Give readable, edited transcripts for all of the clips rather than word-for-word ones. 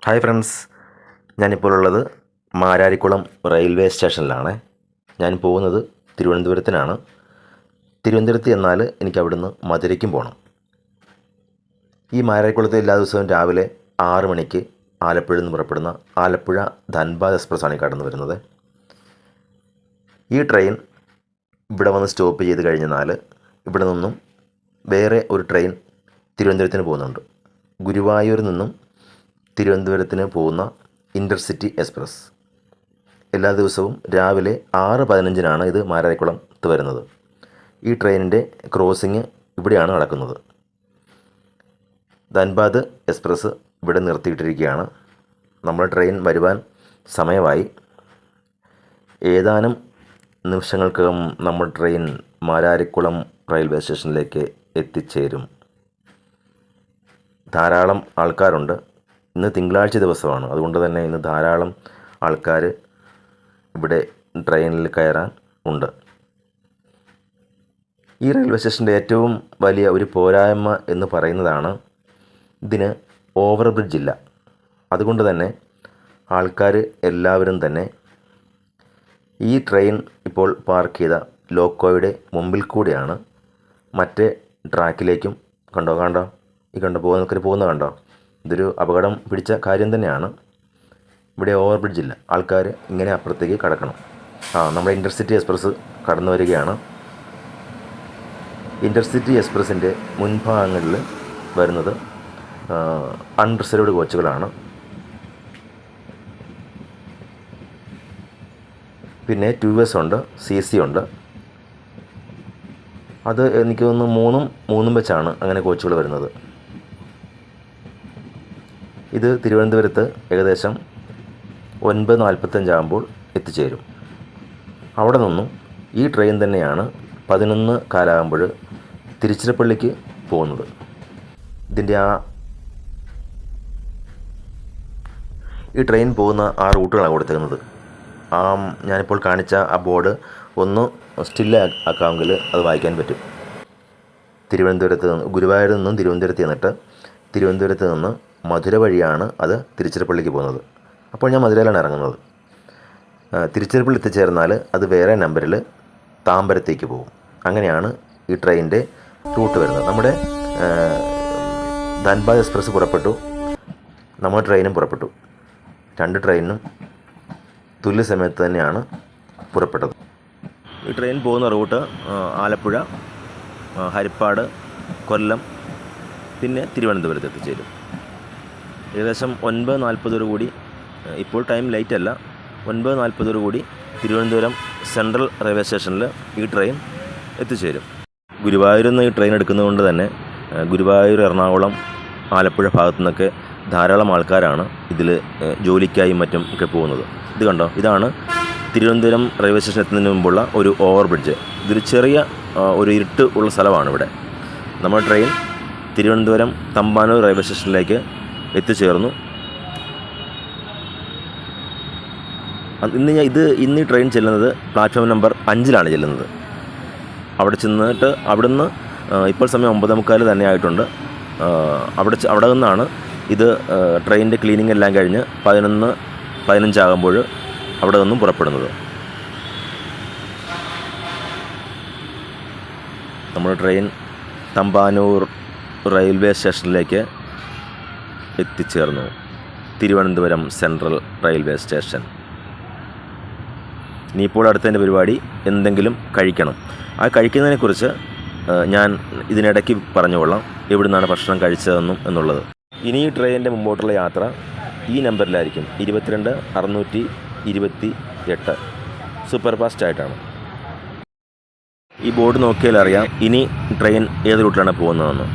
Hi friends, ഞാനിപ്പോൾ ഉള്ളത് Mararikulam railway സ്റ്റേഷനിലാണ്. ഞാൻ പോകുന്നത് തിരുവനന്തപുരത്തിനാണ്. തിരുവനന്തപുരത്ത് എന്നാൽ എനിക്ക് അവിടുന്ന് മധുരയ്ക്കും പോകണം. ഈ മാരാരിക്കുളത്ത് എല്ലാ ദിവസവും രാവിലെ 6 മണിക്ക് ആലപ്പുഴയിൽ നിന്ന് പുറപ്പെടുന്ന ആലപ്പുഴ ധൻബാദ് എക്സ്പ്രസ്സാണ് കടന്നു വരുന്നത്. ഈ ട്രെയിൻ ഇവിടെ വന്ന് സ്റ്റോപ്പ് ചെയ്ത് കഴിഞ്ഞാൽ ഇവിടെ നിന്നും വേറെ ഒരു ട്രെയിൻ തിരുവനന്തപുരത്തിന് പോകുന്നുണ്ട്. ഗുരുവായൂരിൽ നിന്നും തിരുവനന്തപുരത്തിന് പോകുന്ന ഇൻ്റർസിറ്റി എക്സ്പ്രസ് എല്ലാ ദിവസവും രാവിലെ 6:15-നാണ് ഇത് മാരാരിക്കുളത്ത് വരുന്നത്. ഈ ട്രെയിനിൻ്റെ ക്രോസിങ് ഇവിടെയാണ് നടക്കുന്നത്. ധൻബാദ് എക്സ്പ്രസ് ഇവിടെ നിർത്തിയിട്ടിരിക്കുകയാണ്. നമ്മുടെ ട്രെയിൻ വരുവാൻ സമയമായി. ഏതാനും നിമിഷങ്ങൾക്കകം നമ്മുടെ ട്രെയിൻ മാരാരിക്കുളം റെയിൽവേ സ്റ്റേഷനിലേക്ക് എത്തിച്ചേരും. ധാരാളം ആൾക്കാരുണ്ട്. ഇന്ന് തിങ്കളാഴ്ച ദിവസമാണ്. അതുകൊണ്ട് തന്നെ ഇന്ന് ധാരാളം ആൾക്കാർ ഇവിടെ ട്രെയിനിൽ കയറാൻ ഉണ്ട്. ഈ റെയിൽവേ സ്റ്റേഷൻ്റെ ഏറ്റവും വലിയ ഒരു പോരായ്മ എന്ന് പറയുന്നതാണ് ഇതിന് ഓവർ ബ്രിഡ്ജ് ഇല്ല. അതുകൊണ്ട് തന്നെ ആൾക്കാർ എല്ലാവരും തന്നെ ഈ ട്രെയിൻ ഇപ്പോൾ പാർക്ക് ചെയ്ത ലോക്കോയുടെ മുമ്പിൽ കൂടിയാണ് മറ്റേ ട്രാക്കിലേക്കും കണ്ടോ പോകുന്ന കണ്ടോ. ഇതൊരു അപകടം പിടിച്ച കാര്യം തന്നെയാണ്. ഇവിടെ ഓവർ ബ്രിഡ്ജില്ല. ആൾക്കാർ ഇങ്ങനെ അപ്പുറത്തേക്ക് കടക്കണം. നമ്മുടെ ഇൻ്റർസിറ്റി എക്സ്പ്രസ് കടന്നു വരികയാണ്. ഇൻ്റർസിറ്റി എക്സ്പ്രസിൻ്റെ മുൻഭാഗങ്ങളിൽ വരുന്നത് അൺറിസർവ്ഡ് കോച്ചുകളാണ്. പിന്നെ 2S ഉണ്ട്, CC ഉണ്ട്. അത് എനിക്ക് തോന്നുന്നു 3 വെച്ചാണ് അങ്ങനെ കോച്ചുകൾ വരുന്നത്. ഇത് തിരുവനന്തപുരത്ത് ഏകദേശം 9:45 ആകുമ്പോൾ എത്തിച്ചേരും. അവിടെ നിന്നും ഈ ട്രെയിൻ തന്നെയാണ് 11 കാലാകുമ്പോൾ തിരുച്ചിറപ്പള്ളിക്ക് പോകുന്നത്. ഇതിൻ്റെ ഈ ട്രെയിൻ പോകുന്ന റൂട്ടുകളാണ് കൊടുത്തിരുന്നത്. ഞാനിപ്പോൾ കാണിച്ച ബോർഡ് ഒന്ന് സ്റ്റിൽ ആക്കാമെങ്കിൽ അത് വായിക്കാൻ പറ്റും. തിരുവനന്തപുരത്ത് നിന്ന് ഗുരുവായൂരിൽ നിന്നും തിരുവനന്തപുരത്ത് ചെന്നിട്ട് തിരുവനന്തപുരത്ത് നിന്ന് മധുര വഴിയാണ് അത് തിരുച്ചിറപ്പള്ളിക്ക് പോകുന്നത്. അപ്പോൾ ഞാൻ മധുരയിലാണ് ഇറങ്ങുന്നത്. തിരുച്ചിറപ്പള്ളി എത്തിച്ചേർന്നാൽ അത് വേറെ നമ്പറിൽ താമ്പരത്തേക്ക് പോകും. അങ്ങനെയാണ് ഈ ട്രെയിനിൻ്റെ റൂട്ട് വരുന്നത്. നമ്മുടെ ധൻബാദ് എക്സ്പ്രസ് പുറപ്പെട്ടു, നമ്മുടെ ട്രെയിനും പുറപ്പെട്ടു. 2 ട്രെയിനും തുല്യ സമയത്ത് തന്നെയാണ് പുറപ്പെട്ടത്. ഈ ട്രെയിൻ പോകുന്ന റൂട്ട് ആലപ്പുഴ, ഹരിപ്പാട്, കൊല്ലം, പിന്നെ തിരുവനന്തപുരത്ത് എത്തിച്ചേരും. ഏകദേശം 9:40 കൂടി, ഇപ്പോൾ ടൈം ലൈറ്റ് അല്ല, 9:40 കൂടി തിരുവനന്തപുരം സെൻട്രൽ റെയിൽവേ സ്റ്റേഷനിൽ ഈ ട്രെയിൻ എത്തിച്ചേരും. ഗുരുവായൂരിൽ നിന്ന് ഈ ട്രെയിൻ എടുക്കുന്നതുകൊണ്ട് തന്നെ ഗുരുവായൂർ, എറണാകുളം, ആലപ്പുഴ ഭാഗത്തു നിന്നൊക്കെ ധാരാളം ആൾക്കാരാണ് ഇതിൽ ജോലിക്കായും മറ്റും ഒക്കെ പോകുന്നത്. ഇത് കണ്ടോ, ഇതാണ് തിരുവനന്തപുരം റെയിൽവേ സ്റ്റേഷൻ എത്തുന്നതിന് മുമ്പുള്ള ഒരു ഓവർ ബ്രിഡ്ജ്. ഇതൊരു ചെറിയ ഒരു ഇരുട്ട് ഉള്ള സ്ഥലമാണ് ഇവിടെ. നമ്മുടെ ട്രെയിൻ തിരുവനന്തപുരം തമ്പാനൂർ റെയിൽവേ സ്റ്റേഷനിലേക്ക് എത്തിച്ചേർന്നു. ഇന്ന് ഈ ട്രെയിൻ ചെല്ലുന്നത് പ്ലാറ്റ്ഫോം നമ്പർ 5-ലാണ് ചെല്ലുന്നത്. അവിടെ ചെന്നിട്ട് അവിടുന്ന് ഇപ്പോൾ സമയം 9:45 തന്നെ ആയിട്ടുണ്ട്. അവിടെ നിന്നാണ് ഇത് ട്രെയിനിൻ്റെ ക്ലീനിങ് എല്ലാം കഴിഞ്ഞ് 11:15 ആകുമ്പോൾ അവിടെ നിന്നും പുറപ്പെടുന്നത്. നമ്മുടെ ട്രെയിൻ തമ്പാനൂർ റെയിൽവേ സ്റ്റേഷനിലേക്ക് എത്തിച്ചേർന്നു. Thiruvananthapuram central railway station. ഇനിയിപ്പോൾ അടുത്തതിൻ്റെ പരിപാടി എന്തെങ്കിലും കഴിക്കണം. കഴിക്കുന്നതിനെക്കുറിച്ച് ഞാൻ ഇതിനിടയ്ക്ക് പറഞ്ഞുകൊള്ളാം എവിടെ നിന്നാണ് ഭക്ഷണം കഴിച്ചതെന്നും എന്നുള്ളത്. ഇനി ഈ ട്രെയിനിൻ്റെ മുമ്പോട്ടുള്ള യാത്ര ഈ നമ്പറിലായിരിക്കും, 22-628 സൂപ്പർ ഫാസ്റ്റ് ആയിട്ടാണ്. ഈ ബോർഡ് നോക്കിയാൽ അറിയാം ഇനി ട്രെയിൻ ഏത് റൂട്ടിലാണ് പോകുന്നതെന്ന്.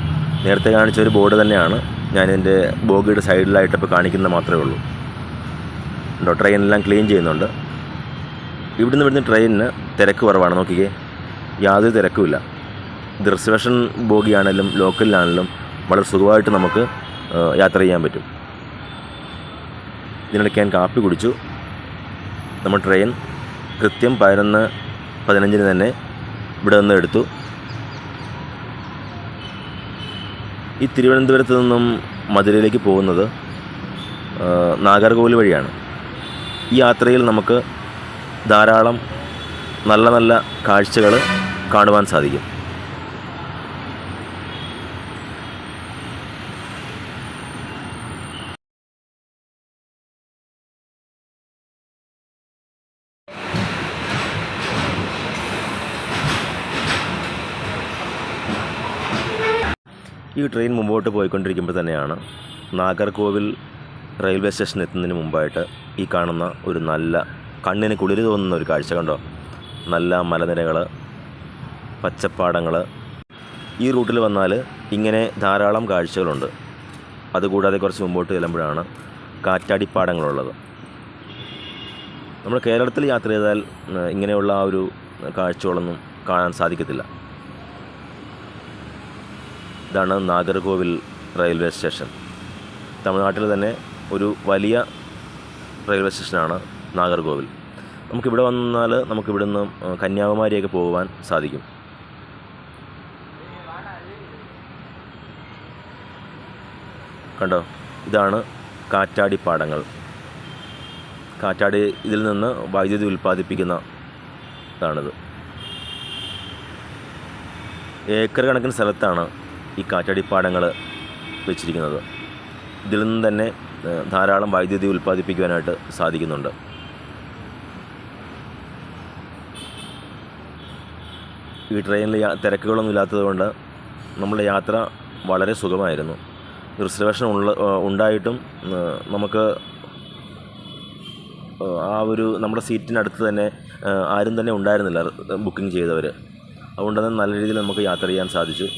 നേരത്തെ കാണിച്ച ഒരു ബോർഡ് തന്നെയാണ് ഞാനെൻ്റെ ബോഗിയുടെ സൈഡിലായിട്ടിപ്പോൾ കാണിക്കുന്നത് മാത്രമേ ഉള്ളൂ. ഉണ്ടോ, ട്രെയിനെല്ലാം ക്ലീൻ ചെയ്യുന്നുണ്ട്. ഇവിടുന്ന് ട്രെയിനിന് തിരക്ക് കുറവാണ്. നോക്കിക്കേ, യാതൊരു തിരക്കുമില്ല. ഇത് റിസർവേഷൻ ബോഗിയാണെങ്കിലും ലോക്കലിലാണെങ്കിലും വളരെ സുഖമായിട്ട് നമുക്ക് യാത്ര ചെയ്യാൻ പറ്റും. ഇതിനിടയ്ക്ക് ഞാൻ കാപ്പി കുടിച്ചു. നമ്മുടെ ട്രെയിൻ കൃത്യം 11:15 തന്നെ ഇവിടെ നിന്ന് എടുത്തു. ഈ തിരുവനന്തപുരത്ത് നിന്നും മധുരയിലേക്ക് പോകുന്നത് നാഗർകോവിൽ വഴിയാണ്. ഈ യാത്രയിൽ നമുക്ക് ധാരാളം നല്ല നല്ല കാഴ്ചകൾ കാണുവാൻ സാധിക്കും. ഈ ട്രെയിൻ മുമ്പോട്ട് പോയിക്കൊണ്ടിരിക്കുമ്പോൾ തന്നെയാണ് നാഗർകോവിൽ റെയിൽവേ സ്റ്റേഷൻ എത്തുന്നതിന് മുമ്പായിട്ട് ഈ കാണുന്ന ഒരു നല്ല കണ്ണിന് കുളിര് തോന്നുന്ന ഒരു കാഴ്ച കണ്ടോ. നല്ല മലനിരകൾ, പച്ചപ്പാടങ്ങൾ. ഈ റൂട്ടിൽ വന്നാൽ ഇങ്ങനെ ധാരാളം കാഴ്ചകളുണ്ട്. അതുകൂടാതെ കുറച്ച് മുമ്പോട്ട് ചെല്ലുമ്പോഴാണ് കാറ്റാടിപ്പാടങ്ങളുള്ളത്. നമ്മൾ കേരളത്തിൽ യാത്ര ചെയ്താൽ ഇങ്ങനെയുള്ള ആ ഒരു കാഴ്ചകളൊന്നും കാണാൻ സാധിക്കത്തില്ല. ഇതാണ് നാഗർകോവിൽ റെയിൽവേ സ്റ്റേഷൻ. തമിഴ്നാട്ടിൽ തന്നെ ഒരു വലിയ റെയിൽവേ സ്റ്റേഷനാണ് നാഗർകോവിൽ. നമുക്കിവിടെ വന്നാൽ നമുക്കിവിടെ നിന്ന് കന്യാകുമാരിയൊക്കെ പോകുവാൻ സാധിക്കും. കണ്ടോ, ഇതാണ് കാറ്റാടിപ്പാടങ്ങൾ. കാറ്റാടി ഇതിൽ നിന്ന് വൈദ്യുതി ഉൽപ്പാദിപ്പിക്കുന്ന ഇതാണിത്. ഏക്കർ കണക്കിന് സ്ഥലത്താണ് ഈ കാറ്റാടിപ്പാടങ്ങൾ വെച്ചിരിക്കുന്നത്. ഇതിൽ നിന്ന് തന്നെ ധാരാളം വൈദ്യുതി ഉൽപ്പാദിപ്പിക്കുവാനായിട്ട് സാധിക്കുന്നുണ്ട്. ഈ ട്രെയിനിൽ തിരക്കുകളൊന്നും ഇല്ലാത്തതുകൊണ്ട് നമ്മുടെ യാത്ര വളരെ സുഖമായിരുന്നു. റിസർവേഷൻ ഉണ്ടായിട്ടും നമുക്ക് ആ ഒരു നമ്മുടെ സീറ്റിനടുത്ത് തന്നെ ആരും തന്നെ ഉണ്ടായിരുന്നില്ല ബുക്കിംഗ് ചെയ്തവർ. അതുകൊണ്ട് തന്നെ നല്ല രീതിയിൽ നമുക്ക് യാത്ര ചെയ്യാൻ സാധിച്ചു.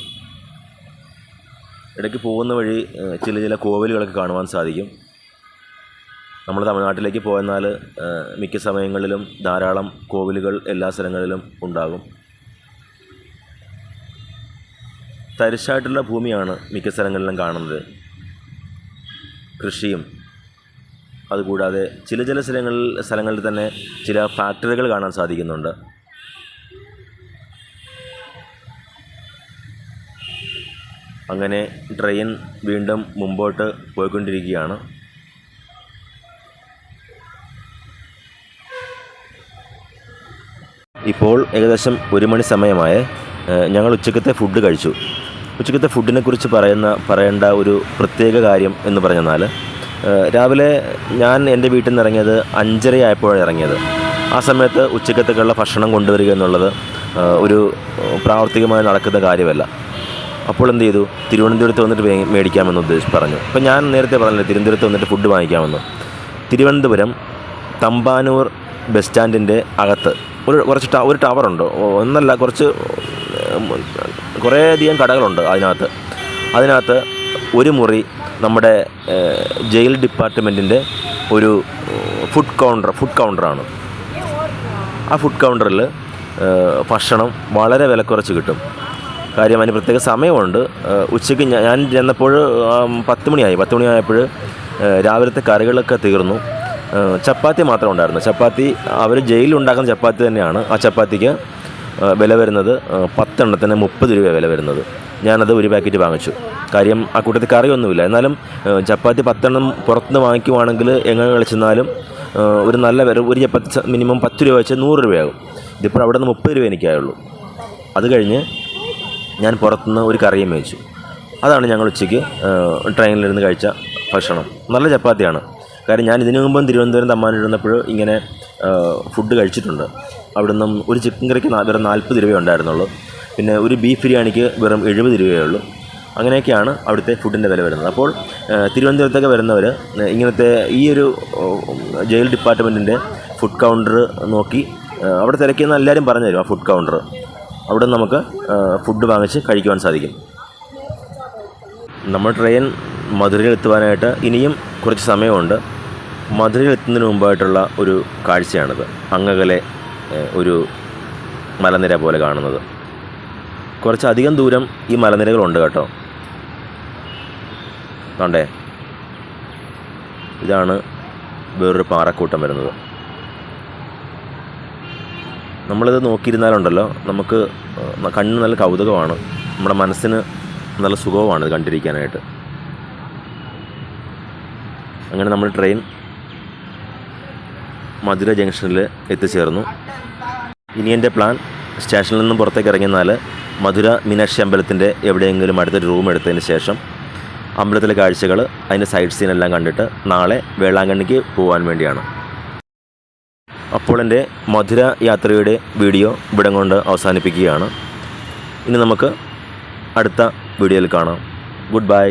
ഇടയ്ക്ക് പോകുന്ന വഴി ചില കോവിലുകളൊക്കെ കാണുവാൻ സാധിക്കും. നമ്മൾ തമിഴ്നാട്ടിലേക്ക് പോയെന്നാൽ മിക്ക സമയങ്ങളിലും ധാരാളം കോവിലുകൾ എല്ലാ സ്ഥലങ്ങളിലും ഉണ്ടാകും. തരിശായിട്ടുള്ള ഭൂമിയാണ് മിക്ക സ്ഥലങ്ങളിലും കാണുന്നത്. കൃഷിയും അതുകൂടാതെ ചില സ്ഥലങ്ങളിൽ തന്നെ ചില ഫാക്ടറികൾ കാണാൻ സാധിക്കുന്നുണ്ട്. അങ്ങനെ ട്രെയിൻ വീണ്ടും മുമ്പോട്ട് പോയിക്കൊണ്ടിരിക്കുകയാണ്. ഇപ്പോൾ ഏകദേശം 1 മണി സമയമായ ഞങ്ങൾ ഉച്ചക്കത്തെ ഫുഡ് കഴിച്ചു. ഉച്ചക്കത്തെ ഫുഡിനെക്കുറിച്ച് പറയേണ്ട ഒരു പ്രത്യേക കാര്യം എന്ന് പറഞ്ഞാൽ, രാവിലെ ഞാൻ എൻ്റെ വീട്ടിൽ നിന്ന് ഇറങ്ങിയത് 5:30 ആയപ്പോഴാണ് ഇറങ്ങിയത്. ആ സമയത്ത് ഉച്ചക്കത്തേക്കുള്ള ഭക്ഷണം കൊണ്ടുവരിക എന്നുള്ളത് ഒരു പ്രാവർത്തികമായി നടക്കുന്ന കാര്യമല്ല. അപ്പോൾ എന്ത് ചെയ്തു, തിരുവനന്തപുരത്ത് വന്നിട്ട് മേടിക്കാമെന്ന് പറഞ്ഞു. അപ്പോൾ ഞാൻ നേരത്തെ പറഞ്ഞില്ലേ തിരുവനന്തപുരത്ത് വന്നിട്ട് ഫുഡ് വാങ്ങിക്കാമെന്ന്. തിരുവനന്തപുരം തമ്പാനൂർ ബസ് സ്റ്റാൻഡിൻ്റെ അകത്ത് ഒരു ടവറുണ്ട്. ഒന്നല്ല, കുറേയധികം കടകളുണ്ട് അതിനകത്ത് ഒരു മുറി നമ്മുടെ ജയിൽ ഡിപ്പാർട്ട്മെൻറ്റിൻ്റെ ഒരു ഫുഡ് കൗണ്ടറാണ്. ആ ഫുഡ് കൗണ്ടറിൽ ഭക്ഷണം വളരെ വിലക്കുറച്ച് കിട്ടും. കാര്യം അതിന് പ്രത്യേക സമയമുണ്ട്. ഉച്ചയ്ക്ക് ഞാൻ ചെന്നപ്പോൾ 10 മണിയായപ്പോൾ രാവിലത്തെ കറികളൊക്കെ തീർന്നു. ചപ്പാത്തി മാത്രം ഉണ്ടായിരുന്നു. ചപ്പാത്തി അവർ ജയിലിലുണ്ടാക്കുന്ന ചപ്പാത്തി തന്നെയാണ്. ആ ചപ്പാത്തിക്ക് വില വരുന്നത് 10 എണ്ണത്തിന് 30 രൂപ വില വരുന്നത്. ഞാനത് ഒരു പാക്കറ്റ് വാങ്ങിച്ചു. കാര്യം ആ കൂട്ടത്തിൽ കറിയൊന്നുമില്ല. എന്നാലും ചപ്പാത്തി 10 എണ്ണം പുറത്തുനിന്ന് വാങ്ങിക്കുവാണെങ്കിൽ എങ്ങനെ കളിച്ചെന്നാലും ഒരു നല്ല വില, ഒരു ചപ്പാത്തി മിനിമം 10 രൂപ വെച്ച് 100 രൂപയാകും. ഇതിപ്പോൾ അവിടെ നിന്ന് 30 രൂപ എനിക്കായുള്ളൂ. അത് കഴിഞ്ഞ് ഞാൻ പുറത്തുനിന്ന് ഒരു കറിയും മേടിച്ചു. അതാണ് ഞങ്ങൾ ഉച്ചയ്ക്ക് ട്രെയിനിലിരുന്ന് കഴിച്ച ഭക്ഷണം. നല്ല ചപ്പാത്തിയാണ്. കാര്യം ഞാൻ ഇതിനു മുമ്പും തിരുവനന്തപുരം തമ്പാനൂരിരുന്നപ്പോൾ ഇങ്ങനെ ഫുഡ് കഴിച്ചിട്ടുണ്ട്. അവിടെ നിന്നും ഒരു ചിക്കൻ കറിക്ക് വെറും 40 രൂപ ഉണ്ടായിരുന്നുള്ളൂ. പിന്നെ ഒരു ബീഫ് ബിരിയാണിക്ക് വെറും 70 രൂപയേ ഉള്ളൂ. അങ്ങനെയൊക്കെയാണ് അവിടുത്തെ ഫുഡിൻ്റെ വില വരുന്നത്. അപ്പോൾ തിരുവനന്തപുരത്തൊക്കെ വരുന്നവർ ഇങ്ങനത്തെ ഈ ഒരു ജയിൽ ഡിപ്പാർട്ട്മെൻറ്റിൻ്റെ ഫുഡ് കൗണ്ടർ നോക്കി അവിടെ തിരക്കിയെന്ന് എല്ലാവരും പറഞ്ഞു തരും. ആ ഫുഡ് കൗണ്ടർ അവിടെ നമുക്ക് ഫുഡ് വാങ്ങിച്ച് കഴിക്കുവാൻ സാധിക്കും. നമ്മൾ ട്രെയിൻ മധുരയിൽ എത്തുവാനായിട്ട് ഇനിയും കുറച്ച് സമയമുണ്ട്. മധുരയിൽ എത്തുന്നതിന് മുമ്പായിട്ടുള്ള ഒരു കാഴ്ചയാണിത്. അങ്ങകലെ ഒരു മലനിര പോലെ കാണുന്നത്. കുറച്ചധികം ദൂരം ഈ മലനിരകളുണ്ട് കേട്ടോ. കണ്ടേ, ഇതാണ് വേറൊരു പാറക്കൂട്ടം വരുന്നത്. നമ്മളിത് നോക്കിയിരുന്നാലുണ്ടല്ലോ നമുക്ക് കണ്ണ് നല്ല കൗതുകമാണ്, നമ്മുടെ മനസ്സിന് നല്ല സുഖവുമാണ് ഇത് കണ്ടിരിക്കാനായിട്ട്. അങ്ങനെ നമ്മൾ ട്രെയിൻ മധുര ജംഗ്ഷനിൽ എത്തിച്ചേർന്നു. ഇനി എൻ്റെ പ്ലാൻ സ്റ്റേഷനിൽ നിന്നും പുറത്തേക്ക് ഇറങ്ങിയാൽ മധുര മീനാക്ഷി അമ്പലത്തിൻ്റെ എവിടെയെങ്കിലും അടുത്തൊരു റൂം എടുത്തതിന് ശേഷം അമ്പലത്തിലെ കാഴ്ചകൾ, അതിൻ്റെ സൈഡ് സീൻ എല്ലാം കണ്ടിട്ട് നാളെ വേളാങ്കണ്ണിക്ക് പോകാൻ വേണ്ടിയാണ്. അപ്പോൾ എൻ്റെ മധുര യാത്രയുടെ വീഡിയോ ഇവിടം കൊണ്ട് അവസാനിപ്പിക്കുകയാണ്. ഇനി നമുക്ക് അടുത്ത വീഡിയോയിൽ കാണാം. Good bye.